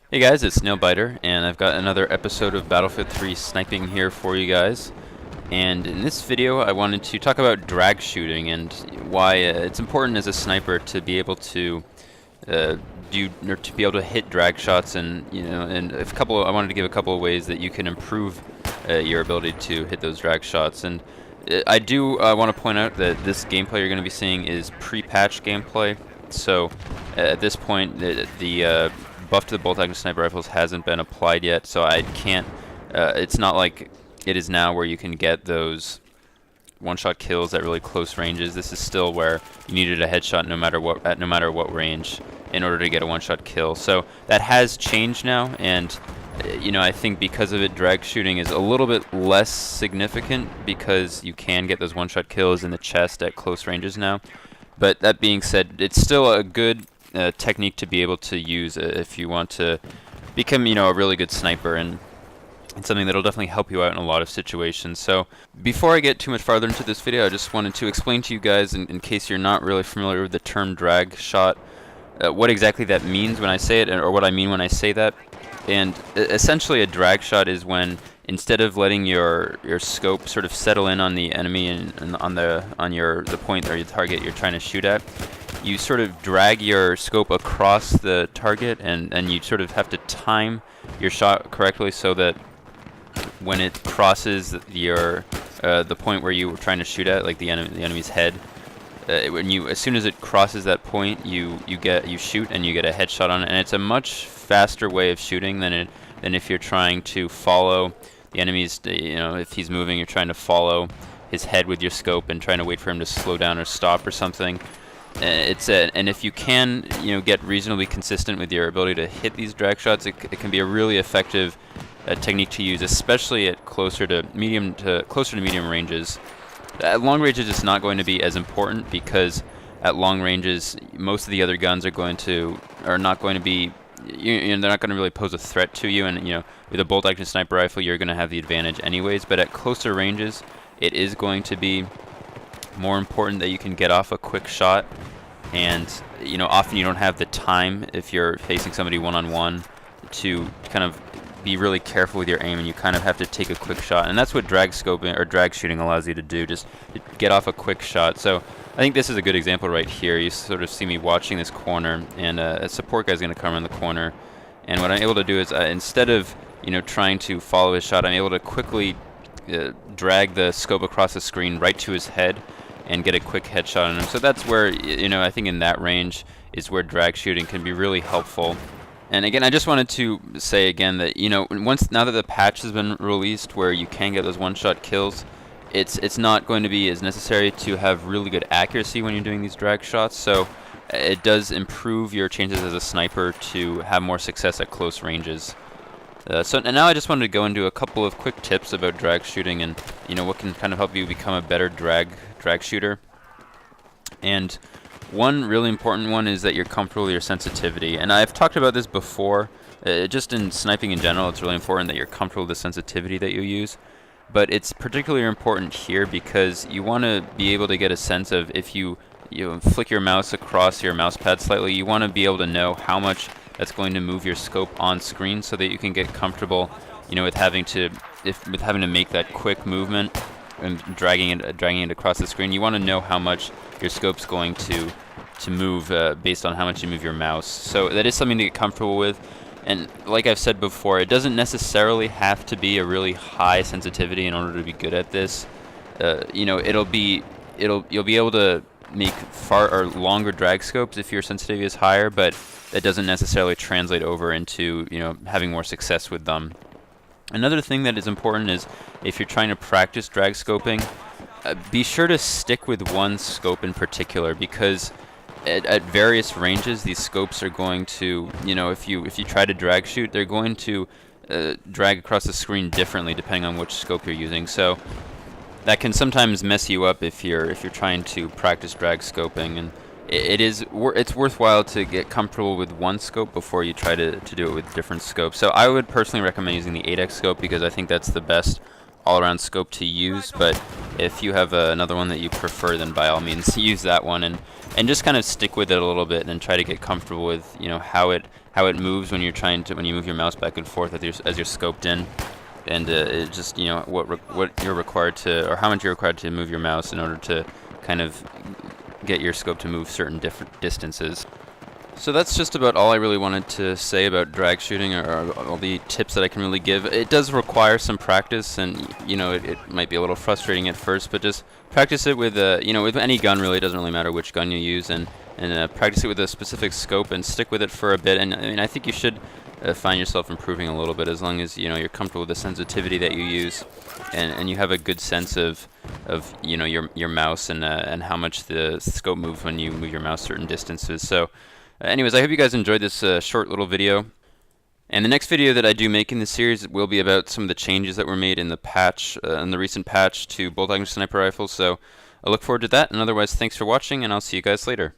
Hey guys, it's Nailbiter, and I've got another episode of Battlefield 3 Sniping here for you guys. And in this video, I wanted to talk about drag shooting and why it's important as a sniper to be able to hit drag shots, and I wanted to give a couple of ways that you can improve your ability to hit those drag shots. And I do want to point out that this gameplay you're going to be seeing is pre-patch gameplay. So at this point, the buff to the bolt-action sniper rifles hasn't been applied yet, so I can't. It's not like it is now where you can get those one-shot kills at really close ranges. This is still where you needed a headshot no matter what range in order to get a one-shot kill. So that has changed now, and I think because of it, drag shooting is a little bit less significant because you can get those one-shot kills in the chest at close ranges now. But that being said, it's still a good technique to be able to use if you want to become, a really good sniper, and it's something that'll definitely help you out in a lot of situations. So before I get too much farther into this video, I just wanted to explain to you guys, in case you're not really familiar with the term drag shot, what exactly that means when I say it, or what I mean when I say that. And essentially, a drag shot is when, instead of letting your scope sort of settle in on the enemy and on the point or your target you're trying to shoot at, you sort of drag your scope across the target, and you sort of have to time your shot correctly so that when it crosses the point where you were trying to shoot at, like the enemy's head, as soon as it crosses that point, you shoot and you get a headshot on it, and it's a much faster way of shooting than if you're trying to follow the enemy's. If he's moving, you're trying to follow his head with your scope and trying to wait for him to slow down or stop or something. And if you can, get reasonably consistent with your ability to hit these drag shots, it can be a really effective technique to use, especially at closer to medium ranges. At long ranges, it's not going to be as important because at long ranges, most of the other guns are not going to be. They're not going to really pose a threat to you, and with a bolt-action sniper rifle, you're going to have the advantage anyways. But at closer ranges, it is going to be more important that you can get off a quick shot, and often you don't have the time if you're facing somebody one-on-one to kind of be really careful with your aim, and you kind of have to take a quick shot, and that's what drag scoping or drag shooting allows you to do, just get off a quick shot. So I think this is a good example right here. You sort of see me watching this corner, and a support guy's going to come around the corner, and what I'm able to do is instead of trying to follow his shot, I'm able to quickly drag the scope across the screen right to his head and get a quick headshot on him. So that's where, I think in that range is where drag shooting can be really helpful. And again, I just wanted to say again that, now that the patch has been released where you can get those one-shot kills, it's not going to be as necessary to have really good accuracy when you're doing these drag shots. So it does improve your chances as a sniper to have more success at close ranges. And now I just wanted to go into a couple of quick tips about drag shooting and what can kind of help you become a better drag shooter. And one really important one is that you're comfortable with your sensitivity. And I've talked about this before. Just in sniping in general, it's really important that you're comfortable with the sensitivity that you use. But it's particularly important here because you want to be able to get a sense of, if you flick your mouse across your mouse pad slightly, you want to be able to know how much that's going to move your scope on screen so that you can get comfortable, with having to make that quick movement and dragging it across the screen. You want to know how much your scope's going to move based on how much you move your mouse. So that is something to get comfortable with. And like I've said before, it doesn't necessarily have to be a really high sensitivity in order to be good at this. You'll be able to make far or longer drag scopes if your sensitivity is higher, but that doesn't necessarily translate over into having more success with them. Another thing that is important is, if you're trying to practice drag scoping, be sure to stick with one scope in particular, because at various ranges these scopes are going to, if you try to drag shoot, they're going to drag across the screen differently depending on which scope you're using. So that can sometimes mess you up if you're trying to practice drag scoping, and it's worthwhile to get comfortable with one scope before you try to do it with different scopes. So I would personally recommend using the 8x scope because I think that's the best all-around scope to use, but if you have another one that you prefer, then by all means use that one, and just kind of stick with it a little bit and try to get comfortable with, you know, how it moves when you move your mouse back and forth as you're scoped in, and it just, you know, what you're required to, or how much you're required to move your mouse in order to kind of get your scope to move certain different distances. So that's just about all I really wanted to say about drag shooting, or all the tips that I can really give. It does require some practice, and you know, it might be a little frustrating at first, but just practice it with you know, with any gun really. It doesn't really matter which gun you use, and practice it with a specific scope and stick with it for a bit. And I mean, I think you should find yourself improving a little bit, as long as, you know, you're comfortable with the sensitivity that you use, and you have a good sense of you know, your mouse and how much the scope moves when you move your mouse certain distances. So anyways, I hope you guys enjoyed this short little video. And the next video that I do make in this series will be about some of the changes that were made in the patch, in the recent patch to bolt-action sniper rifles. So I look forward to that. And otherwise, thanks for watching, and I'll see you guys later.